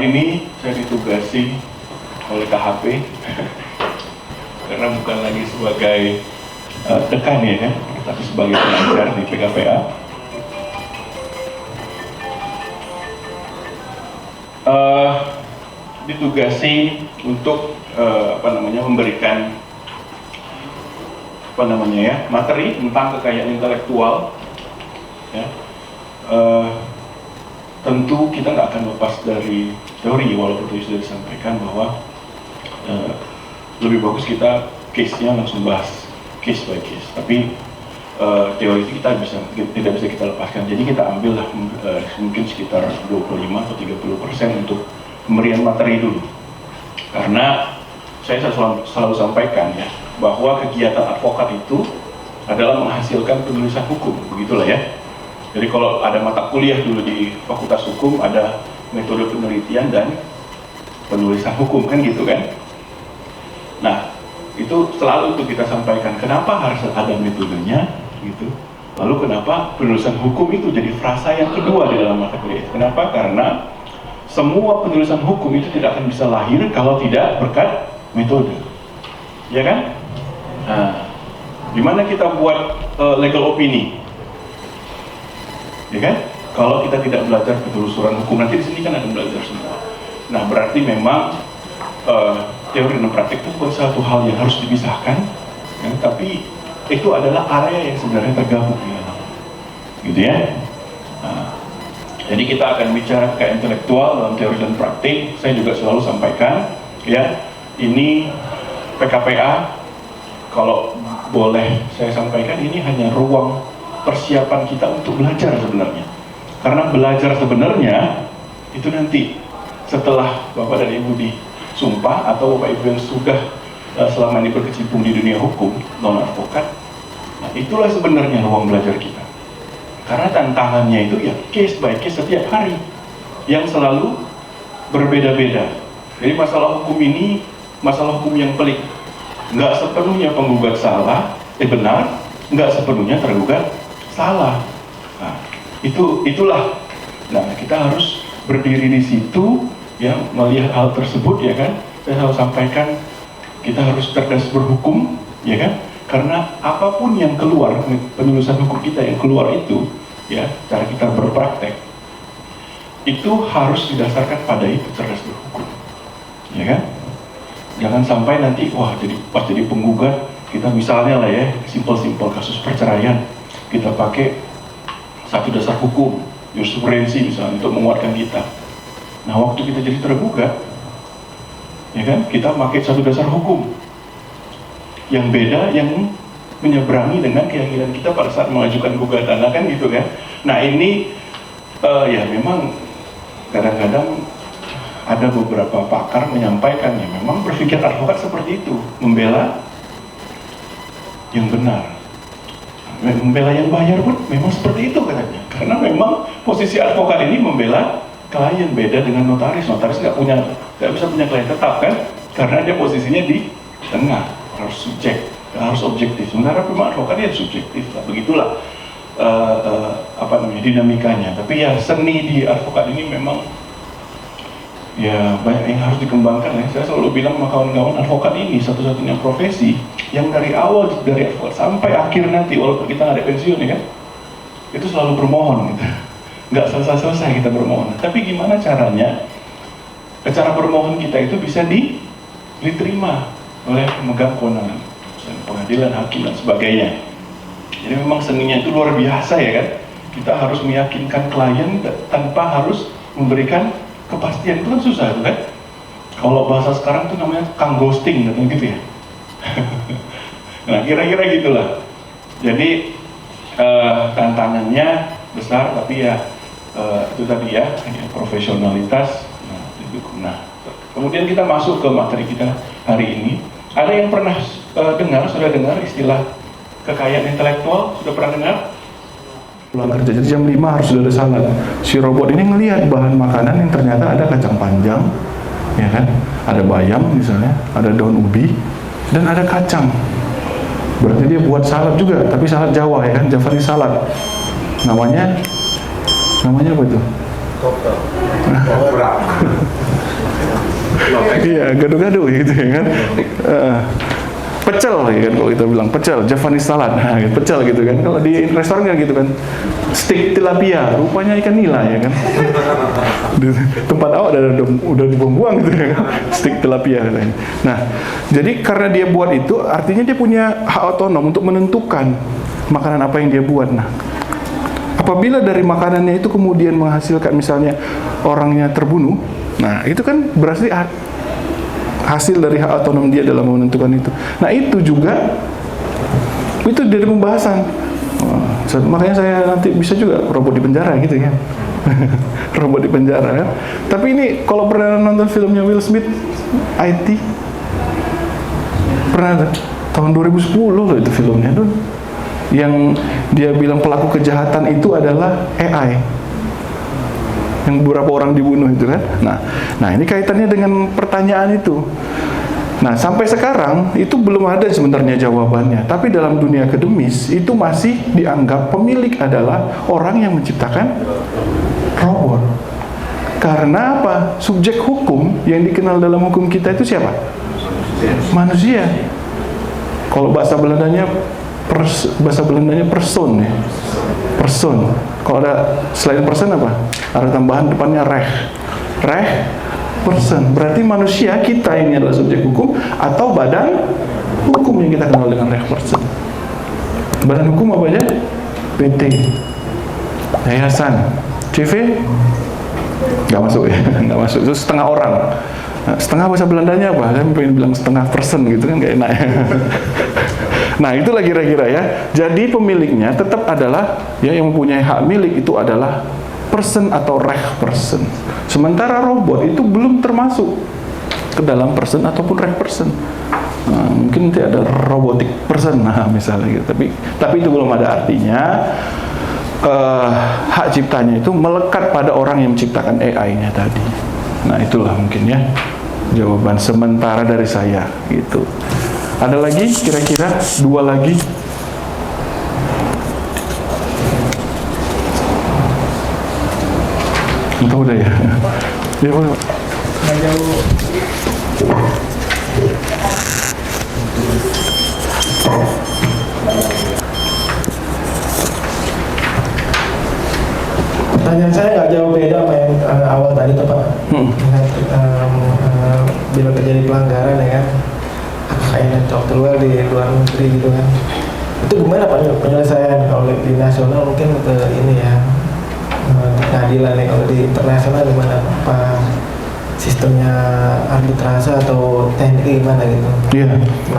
Hari ini saya ditugasi oleh KHP karena bukan lagi sebagai dekan ya kan, tapi sebagai pengajar di PKPA. Ditugasi untuk memberikan materi tentang kekayaan intelektual. Ya. Tentu kita nggak akan lepas dari teori, walaupun tadi sudah disampaikan bahwa lebih bagus kita case-nya langsung bahas case by case. Tapi teori itu tidak bisa kita lepaskan. Jadi kita ambillah mungkin sekitar 25 atau 30% untuk pemberian materi dulu. Karena saya selalu sampaikan ya, bahwa kegiatan advokat itu adalah menghasilkan penulisan hukum, begitulah ya. Jadi kalau ada mata kuliah dulu di Fakultas Hukum, ada metode penelitian dan penulisan hukum, kan gitu kan. Nah, itu selalu untuk kita sampaikan, kenapa harus ada metodenya, gitu. Lalu kenapa penulisan hukum itu jadi frasa yang kedua di dalam mata kuliah. Kenapa? Karena semua penulisan hukum itu tidak akan bisa lahir kalau tidak berkat metode. Ya kan? Nah, gimana kita buat legal opinion? Ya kan? Kalau kita tidak belajar penelusuran hukum, nanti di sini kan akan belajar semua. Nah, berarti memang teori dan praktik itu bukan satu hal yang harus dipisahkan, ya, tapi itu adalah area yang sebenarnya tergabung di dalam, gitu ya. Nah, jadi kita akan bicara kekayaan intelektual dalam teori dan praktik. Saya juga selalu sampaikan, ya, ini PKPA, kalau boleh saya sampaikan, ini hanya ruang persiapan kita untuk belajar sebenarnya. Karena belajar sebenarnya itu nanti setelah Bapak dan Ibu disumpah, atau Bapak Ibu yang sudah selama ini berkecimpung di dunia hukum, non advokat, nah itulah sebenarnya ruang belajar kita. Karena tantangannya itu ya case by case setiap hari, yang selalu berbeda-beda. Jadi masalah hukum ini masalah hukum yang pelik. Nggak sepenuhnya penggugat salah, benar, nggak sepenuhnya tergugat salah. Nah, itulah. Nah, kita harus berdiri di situ, ya, melihat hal tersebut, ya kan. Saya selalu sampaikan, kita harus cerdas berhukum, ya kan. Karena apapun yang keluar, penulisan hukum kita yang keluar itu, ya, cara kita berpraktek, itu harus didasarkan pada itu, cerdas berhukum, ya kan. Jangan sampai nanti, wah, pas jadi penggugat, kita misalnya lah ya, simpel-simpel kasus perceraian, kita pakai satu dasar hukum, jurisprudensi misalnya, untuk menguatkan kita. Nah, waktu kita jadi tergugat, ya kan, kita pakai satu dasar hukum yang beda, yang menyeberangi dengan keyakinan kita pada saat mengajukan gugatan, nah, kan gitu kan. Nah, ini ya memang kadang-kadang ada beberapa pakar menyampaikan, ya memang berpikir advokat seperti itu, membela yang benar. Membela yang bayar pun memang seperti itu katanya. Karena memang posisi advokat ini membela klien, beda dengan notaris. Notaris nggak bisa punya klien tetap kan, karena dia posisinya di tengah, harus harus objektif. Sementara memang advokat dia subjektif. Nah, begitulah dinamikanya. Tapi ya seni di advokat ini memang ya banyak yang harus dikembangkan ya. Saya selalu bilang sama kawan-kawan, advokat ini satu-satunya profesi yang dari awal, dari advokat sampai akhir nanti, walaupun kita nggak ada pensiun ya kan, itu selalu bermohon gitu. Nggak selesai-selesai kita bermohon. Tapi gimana caranya cara bermohon kita itu bisa diterima oleh pemegang kewenangan, pengadilan, hakim dan sebagainya. Jadi memang seninya itu luar biasa ya kan. Kita harus meyakinkan klien tanpa harus memberikan kepastian, itu kan susah itu kan. Kalau bahasa sekarang itu namanya kang ghosting gitu ya. Nah, kira-kira gitulah. Jadi tantangannya besar, tapi ya itu tadi ya, profesionalitas. Nah, kemudian kita masuk ke materi kita hari ini. Ada yang pernah sudah dengar istilah kekayaan intelektual? Sudah pernah dengar? Pulang kerja, jadi jam 5 harus sudah ada salad. Si robot ini ngelihat bahan makanan yang ternyata ada kacang panjang, ya kan, ada bayam misalnya, ada daun ubi, dan ada kacang. Berarti dia buat salad juga, tapi salad Jawa ya kan, Javanese salad. Namanya apa itu? Kopra. Iya, gado-gado gitu ya kan. Pecel ya kan, kalau kita bilang pecel, Javanese salad, nah, pecel gitu kan. Kalau di restoran kan gitu kan, steak tilapia, rupanya ikan nila ya kan. Di tempat awak udah dibuang-buang gitu ya kan, steak tilapia katanya. Nah, jadi karena dia buat itu, artinya dia punya hak otonom untuk menentukan makanan apa yang dia buat. Nah, apabila dari makanannya itu kemudian menghasilkan misalnya orangnya terbunuh, nah itu kan berarti hasil dari hak otonom dia dalam menentukan itu. Nah itu juga itu dari pembahasan. Makanya saya nanti bisa juga robot di penjara gitu kan. Robot di penjara kan. Tapi ini kalau pernah nonton filmnya Will Smith, IT, pernah tahun 2010 loh itu filmnya tuh, yang dia bilang pelaku kejahatan itu adalah AI, yang beberapa orang dibunuh itu kan. Nah ini kaitannya dengan pertanyaan itu. Nah sampai sekarang itu belum ada sebenarnya jawabannya. Tapi dalam dunia akademis itu masih dianggap pemilik adalah orang yang menciptakan robot. Karena apa? Subjek hukum yang dikenal dalam hukum kita itu siapa? Manusia. Kalau bahasa Belandanya person ya. Person. Kalau ada selain person apa? Ada tambahan depannya person. Berarti manusia kita ini adalah subjek hukum atau badan hukum yang kita kenal dengan person. Badan hukum apa aja? PT, yayasan, CV, nggak masuk ya, nggak masuk. Itu setengah orang. Nah, setengah bahasa Belandanya apa? Saya pengen bilang setengah person gitu kan nggak enak ya. Nah itulah kira-kira ya. Jadi pemiliknya tetap adalah ya, yang mempunyai hak milik itu adalah person atau person. Sementara robot itu belum termasuk ke dalam person ataupun person. Nah, mungkin nanti ada robotic person, nah misalnya gitu. Tapi itu belum ada artinya. Hak ciptanya itu melekat pada orang yang menciptakan AI-nya tadi. Nah itulah mungkin ya jawaban sementara dari saya gitu. Ada lagi kira-kira 2 lagi? Entah udah ya. Ya boleh. Nggak jauh. Pertanyaan saya nggak jauh beda sama yang awal tadi tuh Pak. Bila terjadi pelanggaran ya kan, kayak dokter luar di luar negeri gitu kan, itu gimana Pak penyelesaian? Kalau di nasional mungkin ke ini ya, di pengadilan ya. Kalau di internasional gimana Pak? Sistemnya arbitrase atau tekniknya gimana gitu? Iya.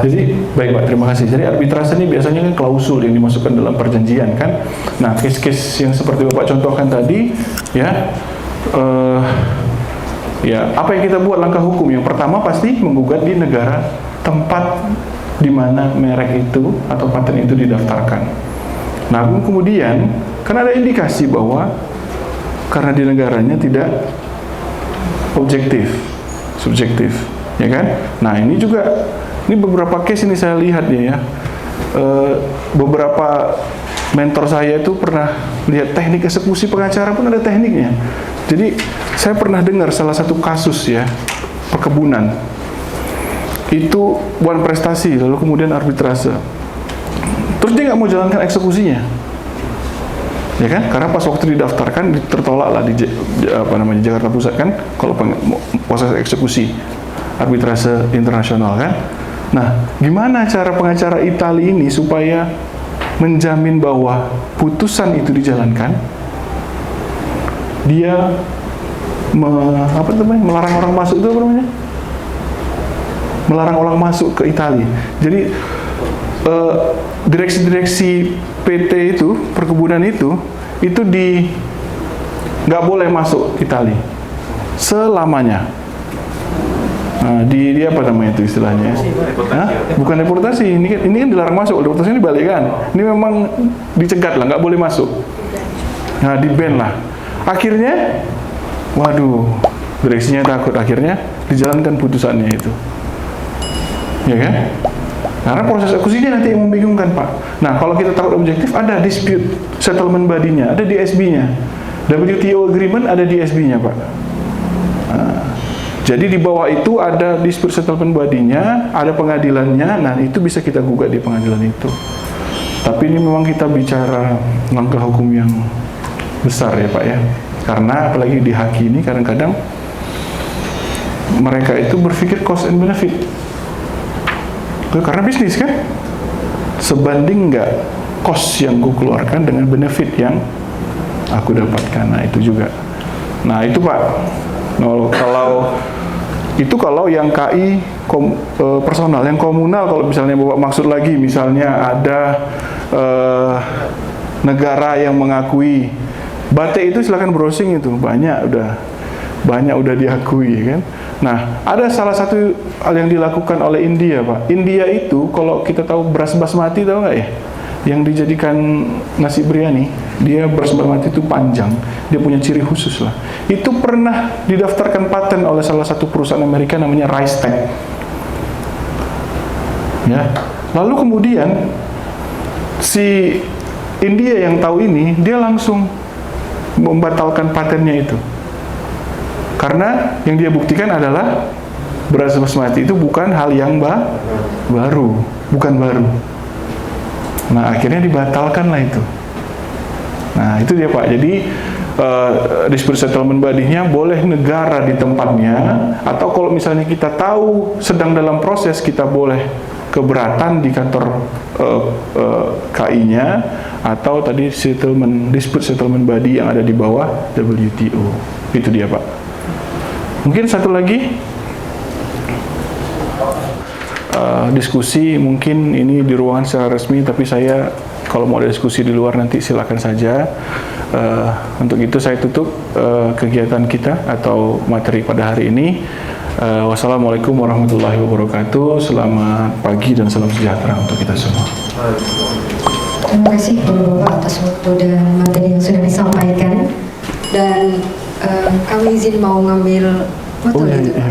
Jadi baik Pak, terima kasih. Jadi arbitrase ini biasanya kan klausul yang dimasukkan dalam perjanjian kan. Nah, case-case yang seperti Bapak contohkan tadi, ya, ya apa yang kita buat langkah hukum? Yang pertama pasti menggugat di negara tempat di mana merek itu atau paten itu didaftarkan. Nah, kemudian kan ada indikasi bahwa karena di negaranya tidak objektif, subjektif, ya kan? Nah ini juga, ini beberapa case ini saya lihat ya, beberapa mentor saya itu pernah lihat teknik eksekusi pengacara pun ada tekniknya. Jadi saya pernah dengar salah satu kasus ya, perkebunan, itu buat prestasi, lalu kemudian arbitrase, terus dia nggak mau jalankan eksekusinya. Ya kan? Karena pas waktu didaftarkan tertolak lah di Jakarta Pusat kan, kalau proses eksekusi arbitrase internasional kan. Nah, gimana cara pengacara Italia ini supaya menjamin bahwa putusan itu dijalankan? Dia melarang orang masuk, itu apa namanya? Melarang orang masuk ke Italia. Jadi direksi-direksi PT itu, perkebunan itu nggak boleh masuk Italia selamanya. Nah, di apa namanya itu istilahnya? Bukan deportasi, ini kan dilarang masuk. Deportasi ini balik kan? Ini memang dicegat lah, nggak boleh masuk. Nah, di ban lah. Akhirnya, waduh, direksinya takut. Akhirnya dijalankan putusannya itu, ya kan? Karena proses eksekusinya nanti yang membingungkan Pak. Nah kalau kita takut objektif, ada dispute settlement body-nya, ada DSB-nya, WTO agreement ada DSB-nya Pak. Nah, Jadi di bawah itu ada dispute settlement body-nya, ada pengadilannya. Nah, itu bisa kita gugat di pengadilan itu. Tapi ini memang kita bicara langkah hukum yang besar ya Pak ya. Karena apalagi di haki ini kadang-kadang mereka itu berpikir cost and benefit. Karena bisnis kan, sebanding nggak cost yang gue keluarkan dengan benefit yang aku dapatkan. Nah itu juga. Nah itu Pak, kalau yang KI personal, yang komunal kalau misalnya Bapak maksud lagi, misalnya ada negara yang mengakui batik itu, silakan browsing itu banyak udah diakui kan. Nah, ada salah satu hal yang dilakukan oleh India, Pak. India itu kalau kita tahu beras basmati, tahu nggak ya? Yang dijadikan nasi biryani, dia beras basmati itu panjang, dia punya ciri khusus lah. Itu pernah didaftarkan paten oleh salah satu perusahaan Amerika namanya Rice Tech. Ya. Lalu kemudian si India yang tahu ini, dia langsung membatalkan patennya itu. Karena yang dia buktikan adalah beras basmati itu bukan hal yang baru. Nah, akhirnya dibatalkan lah itu. Nah, itu dia Pak. Jadi, dispute settlement body-nya boleh negara di tempatnya, atau kalau misalnya kita tahu sedang dalam proses, kita boleh keberatan di kantor KI-nya, atau tadi dispute settlement body yang ada di bawah WTO. Itu dia Pak. Mungkin satu lagi diskusi, mungkin ini di ruangan secara resmi, tapi saya kalau mau ada diskusi di luar nanti silakan saja. Untuk itu saya tutup kegiatan kita atau materi pada hari ini. Wassalamualaikum warahmatullahi wabarakatuh. Selamat pagi dan salam sejahtera untuk kita semua. Terima kasih Bapak atas waktu dan materi yang sudah disampaikan. Dan kami izin mau ngambil foto itu. Iya,